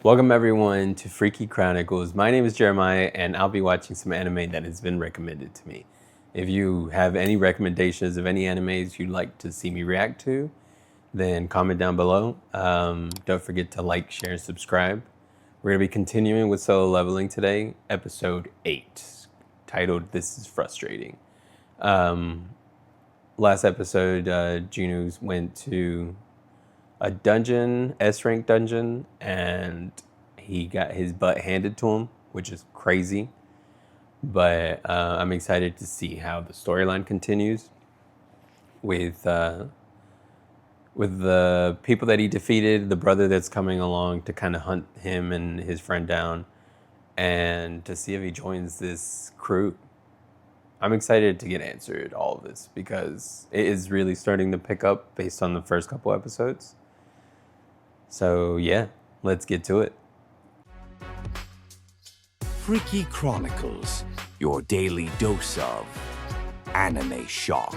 Welcome everyone to Freaky Chronicles. My name is Jeremiah and I'll be watching some anime that has been recommended to me. If you have any recommendations of any animes you'd like to see me react to, then comment down below. Don't forget to like, share, and subscribe. We're going to be continuing with Solo Leveling today, episode 8, titled This is Frustrating. Last episode, Juno went to a dungeon, S-rank dungeon, and he got his butt handed to him, which is crazy. But I'm excited to see how the storyline continues with the people that he defeated, the brother that's coming along to kind of hunt him and his friend down, and to see if he joins this crew. I'm excited to get answered all of this because it is really starting to pick up based on the first couple episodes. So yeah, let's get to it. Freaky Chronicles, your daily dose of anime shock.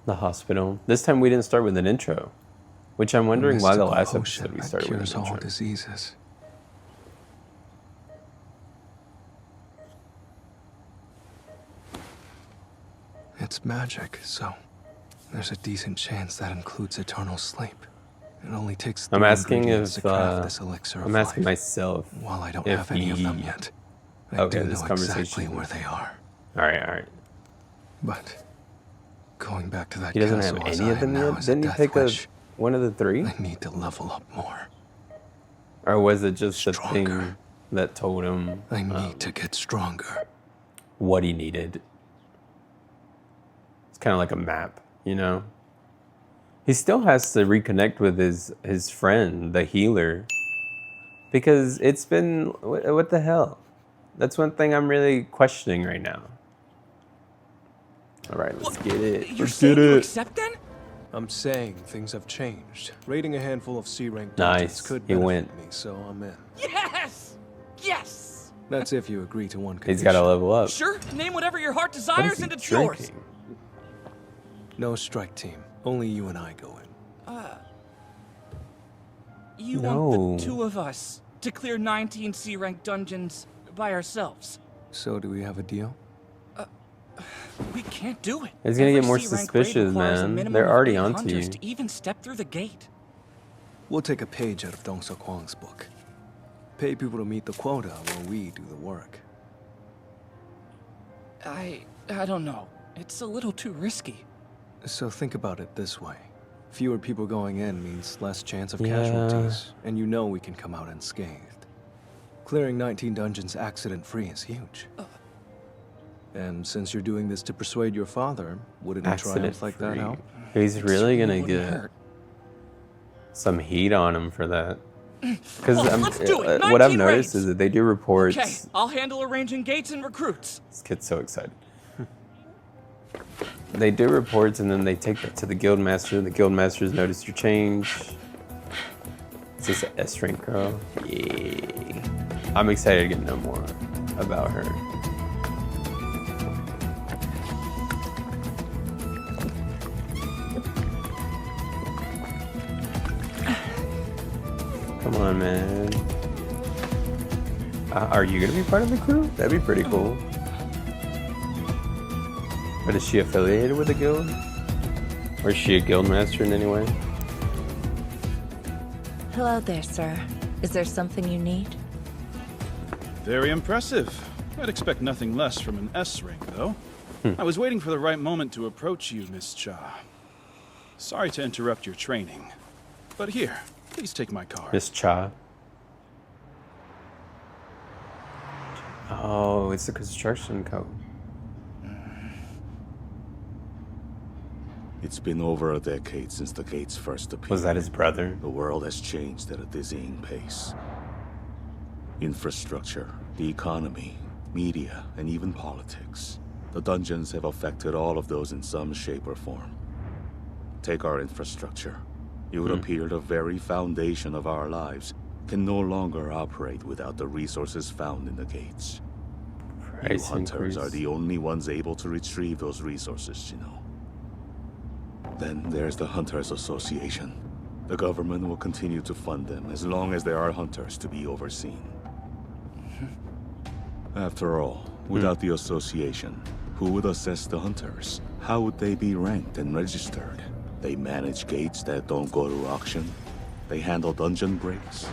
The hospital. This time we didn't start with an intro, which I'm wondering why the last episode we started with an intro. All diseases. It's magic, so there's a decent chance that includes eternal sleep. It only takes I'm asking if to craft this elixir of I'm asking life. myself. While I don't if have any of them yet, I Okay, do this know conversation. exactly where they are. All right. But going back to that He doesn't castle have as any I of them am now yet. is a Didn't he death pick wish. one of the three, I need to level up more. or was it just the Stronger. thing that told him I need to get stronger. what he needed? It's kind of like a map, you know. He still has to reconnect with his friend, the healer, because it's been what the hell? That's one thing I'm really questioning right now. All right, let's get it. You're Let's saying get you it. accept then? I'm saying things have changed. Raiding a handful of C-rank Nice. dungeons could He benefit went. me, so I'm in. Yes! Yes! That's if you agree to one condition. He's got to level up. Sure, name whatever your heart What is desires he and it's yours. drinking? No strike team. Only you and I go in. You No. want the two of us to clear 19 C-rank dungeons by ourselves. So do we have a deal? We can't do it. It's gonna get Every more C-rank raid suspicious, requires a man. minimum They're of already 8 onto hunters you. to even step through the gate. We'll take a page out of Dong Seok Kwang's book. Pay people to meet the quota while we do the work. I don't know. It's a little too risky. So think about it this way. Fewer people going in means less chance of Yeah. casualties, and you know we can come out unscathed. Clearing 19 dungeons accident-free is huge. And since you're doing this to persuade your father, wouldn't a Accident triumph like that free. help? He's really gonna Wouldn't get hurt. some heat on him for that. Because Well, let's do it. what I've 19 noticed raids. is that they do reports. Okay, I'll handle arranging gates and recruits. This kid's so excited. They do reports and then they take that to the guild master. The guild masters notice your change. Is this an S rank girl? Yeah. I'm excited to get to know more about her. Come on, man. Are you gonna be part of the crew? That'd be pretty cool. But is she affiliated with a guild? Or is she a guild master in any way? Hello there, sir. Is there something you need? Very impressive. I'd expect nothing less from an S rank, though. I was waiting for the right moment to approach you, Miss Cha. Sorry to interrupt your training, but here, please take my card. Miss Cha. Oh, it's the construction code. It's been over a decade since the gates first appeared. Was that his brother? The world has changed at a dizzying pace. Infrastructure, the economy, media, and even politics. The dungeons have affected all of those in some shape or form. Take our infrastructure. It would appear the very foundation of our lives can no longer operate without the resources found in the gates. You Price hunters increase. are the only ones able to retrieve those resources, you know. Then there's the Hunters Association. The government will continue to fund them as long as there are hunters to be overseen. After all, without the association, who would assess the hunters? How would they be ranked and registered? They manage gates that don't go to auction. They handle dungeon breaks.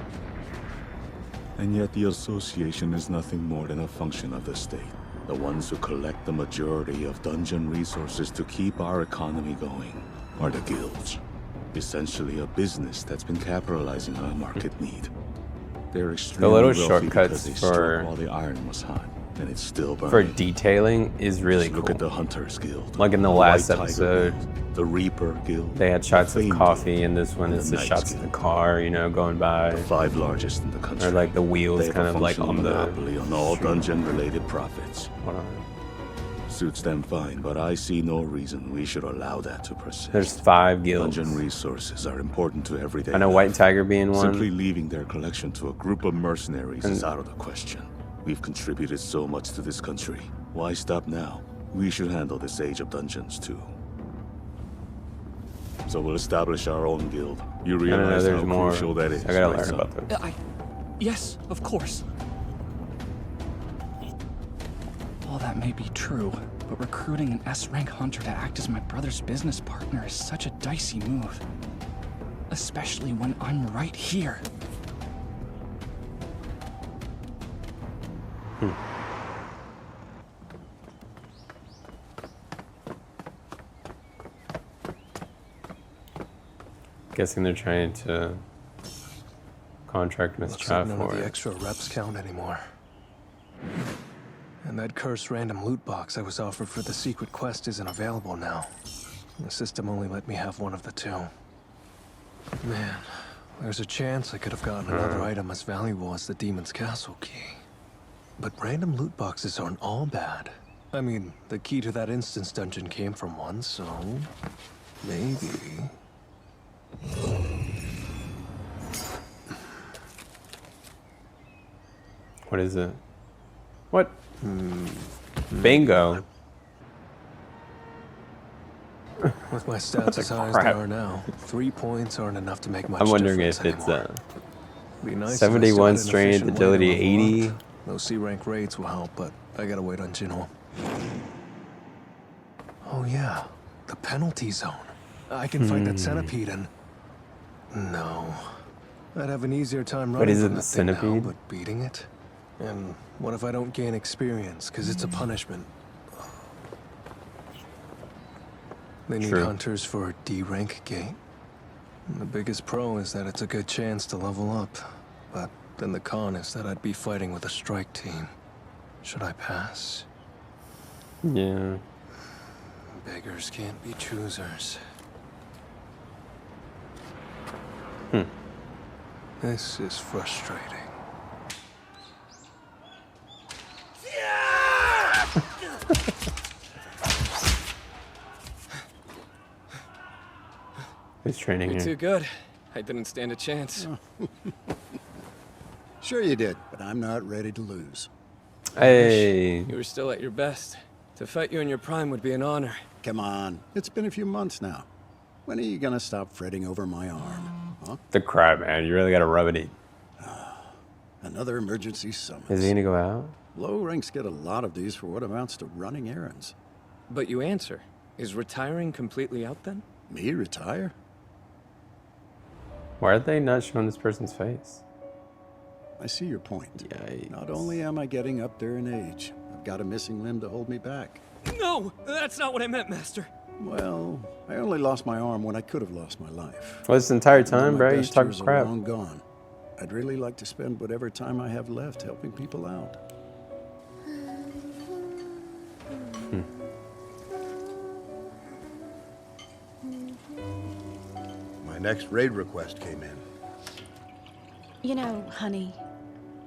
And yet the association is nothing more than a function of the state. The ones who collect the majority of dungeon resources to keep our economy going are the guilds. Essentially a business that's been capitalizing on a market need. They're extremely little wealthy shortcuts because they for- struck while the iron was hot, and it's still burning. For detailing is really Just look at the cool. Hunters Guild. Like in the the last White Tiger episode, Guild, the Reaper Guild. they had shots the of Flame coffee, Guild, and this one and is the the Knights shots of the Guild. car, you know, going by. The 5 largest in the country. Or like the wheels They have kind a of like functional on the... monopoly on all dungeon-related profits. Hold on. Suits them fine, but I see no reason we should allow that to persist. There's 5 guilds. Dungeon resources are important to everyday I know life. White Tiger being one. Simply leaving their collection to a group of mercenaries is out of the question. We've contributed so much to this country. Why stop now? We should handle this age of dungeons too. So we'll establish our own guild. You I don't know, realize there's how more. crucial that is, I gotta right, learn son? about this. Yes, of course. All that may be true, but recruiting an S-rank hunter to act as my brother's business partner is such a dicey move. Especially when I'm right here. Guessing they're trying to contract Miss Looks Cha like none of for the it. extra reps count anymore. And that cursed random loot box I was offered for the secret quest isn't available now. The system only let me have one of the two. Man, there's a chance I could have gotten another item as valuable as the Demon's Castle key. But random loot boxes aren't all bad. I mean, the key to that instance dungeon came from one, so... maybe... What is it? What? Bingo. With my stats as high as crap? they are now, 3 points aren't enough to make much I'm wondering difference if it's anymore. Be nice if I 71 still had an strength, efficient way to agility level 80. up. Those C-rank raids will help, but I gotta wait on Jinho. Oh yeah, the penalty zone. I can fight that centipede and... No. I'd have an easier time running is it, from the that thing now, centipede? but beating it? And what if I don't gain experience, because it's a punishment? They need True. hunters for a D-rank gate. And the biggest pro is that it's a good chance to level up. But then the con is that I'd be fighting with a strike team. Should I pass? Yeah. Beggars can't be choosers. This is frustrating. Who's training You're here? too good. I didn't stand a chance. Sure you did, but I'm not ready to lose. Hey. You were still at your best. To fight you in your prime would be an honor. Come on, it's been a few months now. When are you gonna stop fretting over my arm? Huh? The crap, man. You really gotta rub it in. Another emergency summons. Is he gonna go out? Low ranks get a lot of these for what amounts to running errands. But you answer. Is retiring completely out then? Me retire? Why are they not showing this person's face? I see your point. Yikes. Not only am I getting up there in age, I've got a missing limb to hold me back. No! That's not what I meant, Master. Well, I only lost my arm when I could have lost my life. Well, this entire Now time, my bro, you best talking years are crap. long gone. I'd really like to spend whatever time I have left helping people out. My next raid request came in. You know, honey,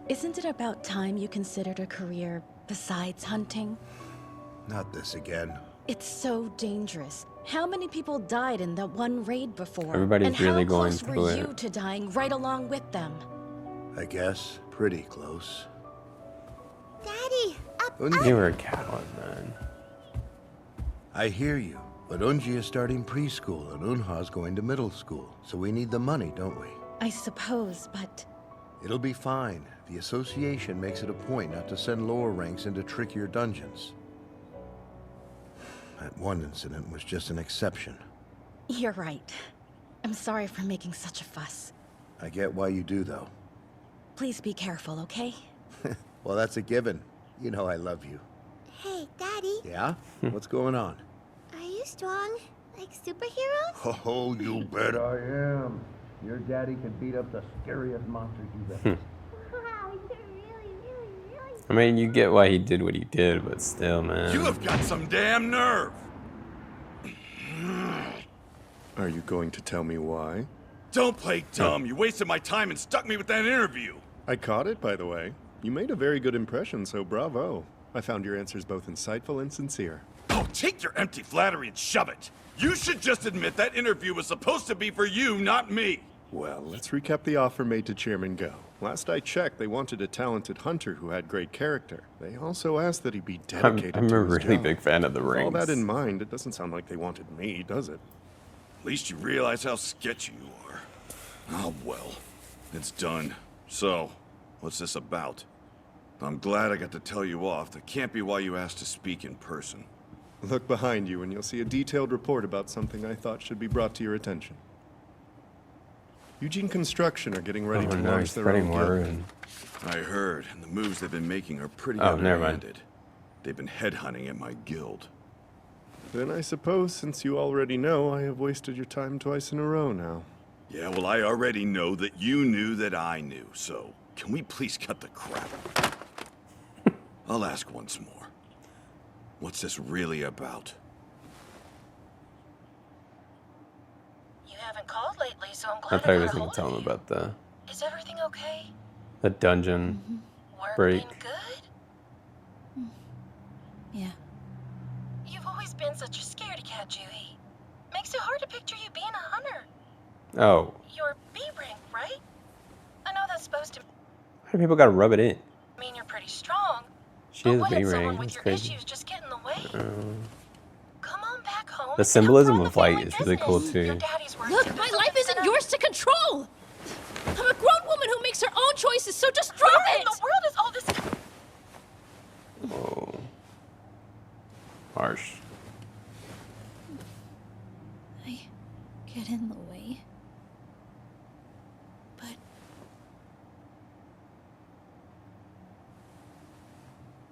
isn't it about time you considered a career besides hunting? Not this again. It's so dangerous. How many people died in that one raid before? Everybody's and really how going close through were it. you to dying right along with them? I guess pretty close. Daddy, up, You were a coward, man. I hear you. But Unji is starting preschool and Unha's going to middle school, so we need the money, don't we? I suppose, but It'll be fine. The association makes it a point not to send lower ranks into trickier dungeons. That one incident was just an exception. you're right. I'm sorry for making such a fuss. I get why you do, though. Please be careful, okay? Well, that's a given. You know I love you. Hey, Daddy, Yeah? What's going on? are you strong? Like superheroes? Oh, you bet I am. Your daddy can beat up the scariest monsters you've ever Wow, you're really I mean, you get why he did what he did, but still, man. You have got some damn nerve! Are you going to tell me why? Don't play dumb. You wasted my time and stuck me with that interview. I caught it, by the way. You made a very good impression, so bravo. I found your answers both insightful and sincere. Oh, take your empty flattery and shove it. You should just admit that interview was supposed to be for you, not me. Well, let's recap the offer made to Chairman Go. Last I checked, they wanted a talented hunter who had great character. They also asked that he be dedicated I'm to a his really job. big fan of the With all rings. that in mind, it doesn't sound like they wanted me, does it? At least you realize how sketchy you are. Oh, well. It's done. So, what's this about? I'm glad I got to tell you off. That can't be why you asked to speak in person. Look behind you and you'll see a detailed report about something I thought should be brought to your attention. Eugene Construction are getting ready to no, launch he's their spreading own guild. word. I heard, and the moves they've been making are pretty Oh, never mind. underhanded. They've been headhunting at my guild. Then I suppose, since you already know, I have wasted your time twice in a row now. Yeah, well, I already know that you knew that I knew, so can we please cut the crap? I'll ask once more. What's this really about? You haven't called lately, so I'm I glad thought he I was got a going hold to tell of him you. about the Is everything okay? dungeon Work break. been good? Yeah. You've always been such a scaredy cat, Juhi. Makes it hard to picture you being a hunter. Oh, You're B rank, right? I know that's supposed to how do people got to rub it in? mean you're pretty strong. She but is what if someone B-rank. with That's your crazy. issues just get in the way? Come on back home. The and symbolism run the of light family is really cool business. too. Your daddy's worried Look, to do my something life isn't tonight. yours to control! I'm a grown woman who makes her own choices, so just drop Where it! in the world is all this? Whoa. Harsh. I get in the way. But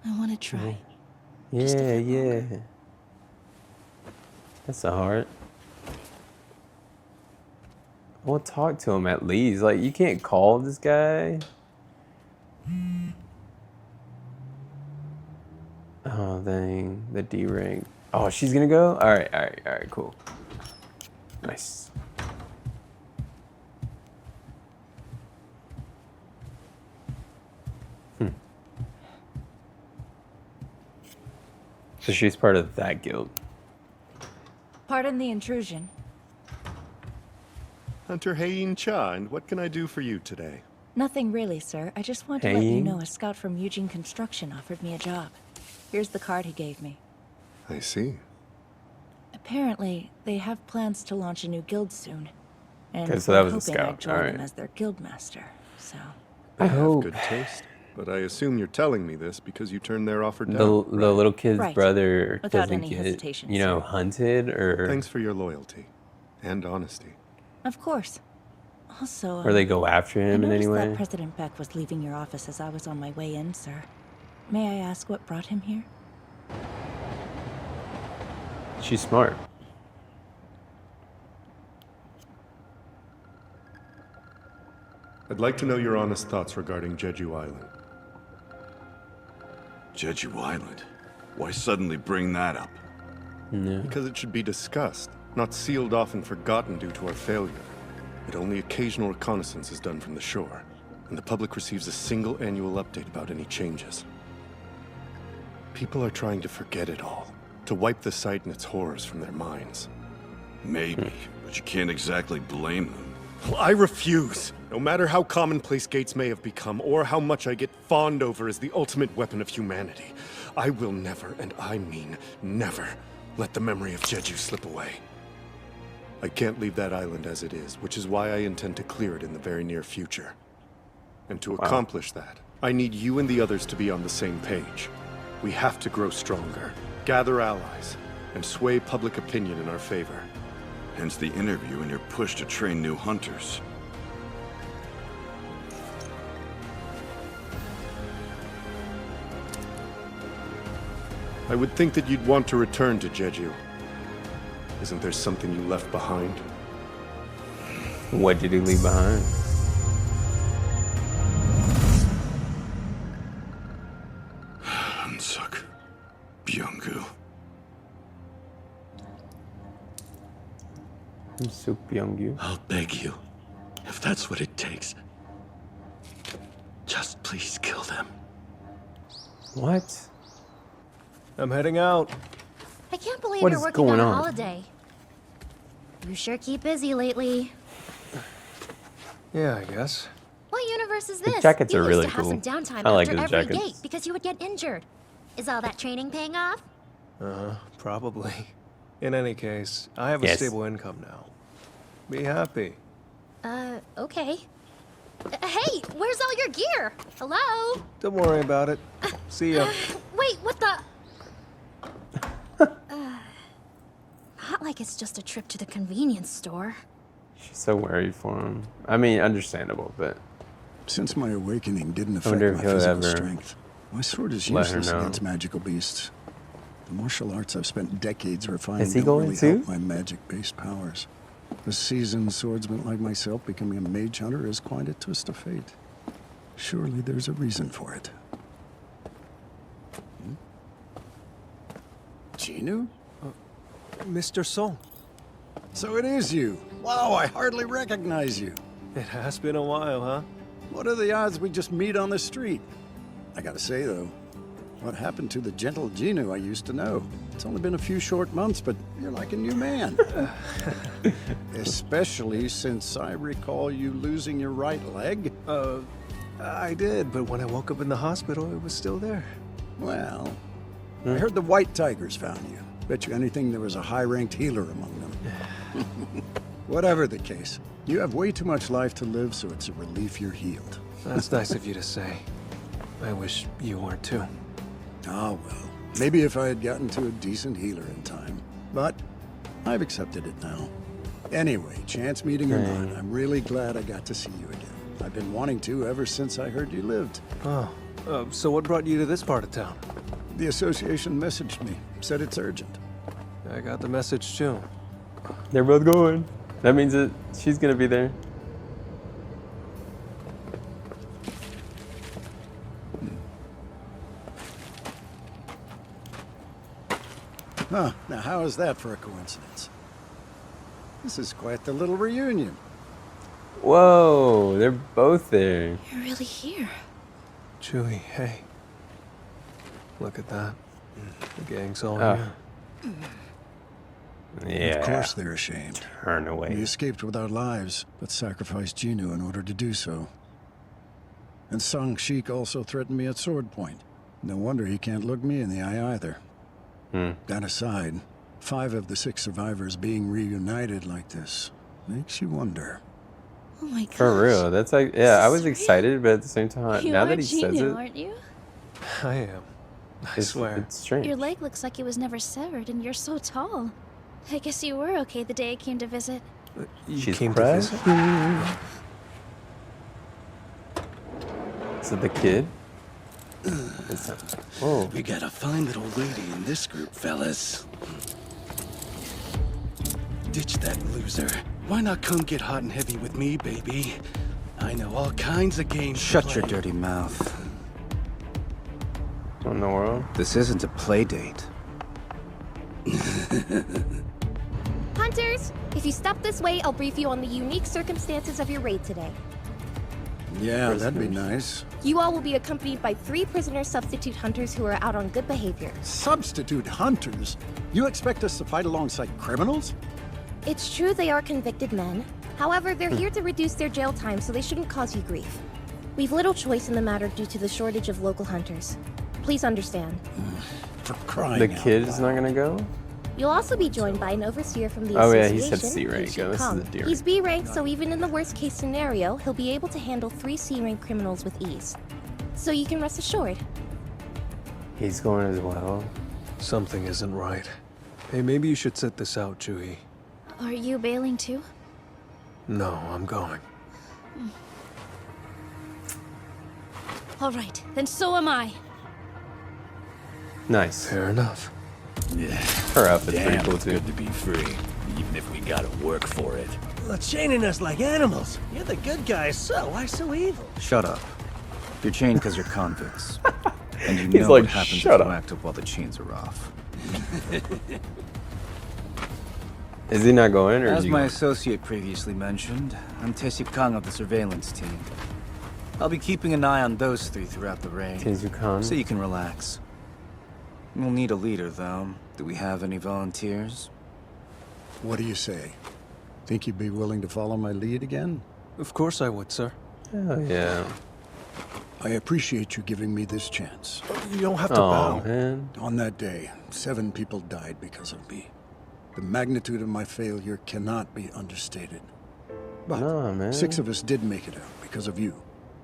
I want to try. Yeah, yeah. That's a heart. I want to talk to him at least. Like, you can't call this guy. Oh, dang. The D rank. Oh, she's gonna go? Alright, cool. Nice. So she's part of that guild. Pardon the intrusion. Hunter Hayin Cha, and what can I do for you today? Nothing really, sir. I just want to let you Hayin? know a scout from Eugene Construction offered me a job. Here's the card he gave me. I see. Apparently, they have plans to launch a new guild soon. And Okay, so that we're was a hoping I'd scout. join Alright. them as their guild master. So, I They have hope. good taste. But I assume you're telling me this because you turned their offer down. The little kid's Right. brother Without doesn't any get, hesitation, you know, sir. hunted or Thanks for your loyalty and honesty. of course. Also, or they go after I him in any noticed way. that President Beck was leaving your office as I was on my way in, sir. May I ask what brought him here? She's smart. I'd like to know your honest thoughts regarding Jeju Island. Jeju Island? Why suddenly bring that up? Because it should be discussed, not sealed off and forgotten due to our failure. But only occasional reconnaissance is done from the shore, and the public receives a single annual update about any changes. People are trying to forget it all, to wipe the site and its horrors from their minds. Maybe, but you can't exactly blame them. Well, I refuse! No matter how commonplace gates may have become, or how much I get fawned over as the ultimate weapon of humanity, I will never, and I mean never, let the memory of Jeju slip away. I can't leave that island as it is, which is why I intend to clear it in the very near future. And to accomplish that, I need you and the others to be on the same page. We have to grow stronger, gather allies, and sway public opinion in our favor. Hence the interview and your push to train new hunters. I would think that you'd want to return to Jeju. Isn't there something you left behind? What did he leave behind? Unsuk. Byung-gu. Unsuk Byung-gu. I'll beg you, if that's what it takes. Just please kill them. What? I'm heading out. I can't believe What you're is working going on a on? holiday. You sure keep busy lately. Yeah, I guess. What universe is The this? jackets you are used really to have cool. some downtime I like after those every jackets. gate because you would get injured. Is all that training paying off? Probably. In any case, I have a Yes. stable income now. Be happy. Okay. Hey, where's all your gear? Hello? Don't worry about it. See ya. Wait, what the? Not like it's just a trip to the convenience store. She's so worried for him. I mean, understandable, but Since my awakening didn't I affect wonder my if he'll physical ever strength, my sword is let her useless know. against magical beasts. The martial arts I've spent decades refining Is he don't going really to? help my magic-based powers. A seasoned swordsman like myself becoming a mage hunter is quite a twist of fate. Surely there's a reason for it. Chinu? Mr. Song. So it is you. Wow, I hardly recognize you. It has been a while, huh? What are the odds we just meet on the street? I gotta say, though, what happened to the gentle Jinu I used to know? It's only been a few short months, but you're like a new man. Especially since I recall you losing your right leg. I did, but when I woke up in the hospital, it was still there. Well, I heard the White Tigers found you. Bet you anything there was a high-ranked healer among them. Whatever the case, you have way too much life to live, so it's a relief you're healed. That's nice of you to say. I wish you weren't too. Ah, well. Maybe if I had gotten to a decent healer in time. But I've accepted it now. Anyway, chance meeting or not, I'm really glad I got to see you again. I've been wanting to ever since I heard you lived. Oh, so what brought you to this part of town? The association messaged me, said it's urgent. I got the message too. they're both going. That means that she's gonna be there. Huh, now how is that for a coincidence? This is quite the little reunion. Whoa, they're both there. You're really here. Chewie, hey. Look at that. The gang's all Oh. here. Yeah. Of course they're ashamed. Turn away. We escaped with our lives, but sacrificed Jinu in order to do so. And Sang Sheik also threatened me at sword point. No wonder he can't look me in the eye either. That aside, 5 of the 6 survivors being reunited like this makes you wonder. Oh my god. For real. That's like, yeah, I was excited, but at the same time, You now are that he says Gino, it, aren't you? I am. I swear. it's strange. Your leg looks like it was never severed, and you're so tall. I guess you were okay the day I came to visit. You She's came to pressed. visit? Is it the kid? Oh. We got a fine little lady in this group, fellas. Ditch that loser. Why not come get hot and heavy with me, baby? I know all kinds of games. Shut your dirty mouth. What in the world? This isn't a play date. Hunters, if you step this way, I'll brief you on the unique circumstances of your raid today. Yeah, that'd be nice. You all will be accompanied by 3 prisoner substitute hunters who are out on good behavior. Substitute hunters? You expect us to fight alongside criminals? It's true they are convicted men. However, they're here to reduce their jail time, so they shouldn't cause you grief. We've little choice in the matter due to the shortage of local hunters. Please understand. For crying The out kid is not gonna go? You'll also be joined by an overseer from the Oh, yeah, association. he said C rank. Yi-Shik Oh, this is Kong. a D rank. He's B rank, so even in the worst case scenario, he'll be able to handle 3 C rank criminals with ease. So you can rest assured. He's going as well. Something isn't right. Hey, maybe you should sit this out, Juhi. Are you bailing too? No, I'm going. All right, then so am I. Nice. Fair enough. Yeah. Her outfit's pretty Damn, cool it's too. good to be free, even if we gotta work for it. Well, chaining us like animals. You're the good guys, so why so evil? Shut up. You're chained because you're convicts. And you He's know like, what happens "Shut if you up." act up while the chains are off. Is he not going, or is As he my going? associate previously mentioned, I'm Tae-Sik Kang of the surveillance team. I'll be keeping an eye on those 3 throughout the raid. Tae-Sik Kang? So you can relax. We'll need a leader, though. Do we have any volunteers? What do you say? Think you'd be willing to follow my lead again? Of course I would, sir. Oh, yeah. I appreciate you giving me this chance. You don't have to Oh, bow. man. On that day, 7 people died because of me. The magnitude of my failure cannot be understated. But No, man. 6 of us did make it out because of you.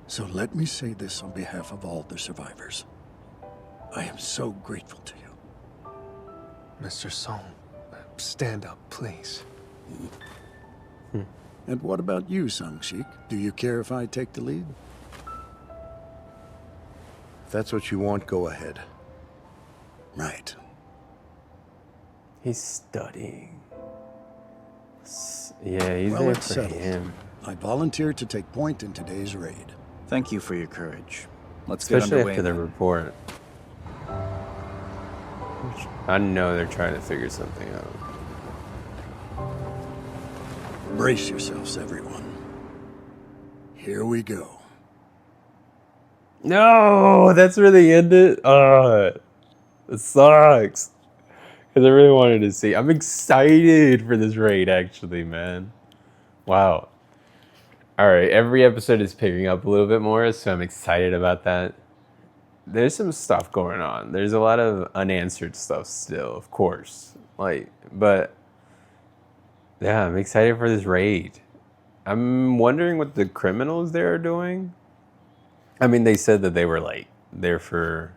So let me say this on behalf of all the survivors. I am so grateful to you. Mr. Song, stand up, please. And what about you, Sang-Shik? Do you care if I take the lead? If that's what you want, go ahead. Right. He's studying. Yeah, he's Well, there it's for settled. him. I volunteered to take point in today's raid. Thank you for your courage. Let's get Especially underway. after the then. report. I know they're trying to figure something out. Brace yourselves, everyone. Here we go. No, that's where they ended. It sucks. Because I really wanted to see. I'm excited for this raid, actually, man. Wow. All right, every episode is picking up a little bit more, so I'm excited about that. There's some stuff going on. There's a lot of unanswered stuff still, of course. But yeah, I'm excited for this raid. I'm wondering what the criminals there are doing. I mean, they said that they were there for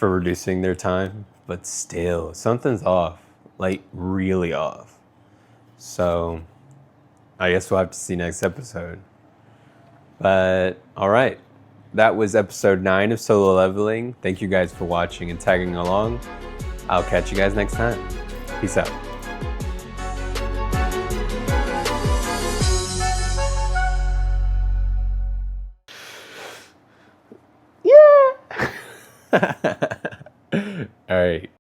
reducing their time, but still, something's off. Really off. So I guess we'll have to see next episode. But all right. That was episode 9 of Solo Leveling. Thank you guys for watching and tagging along. I'll catch you guys next time. Peace out. Yeah. All right.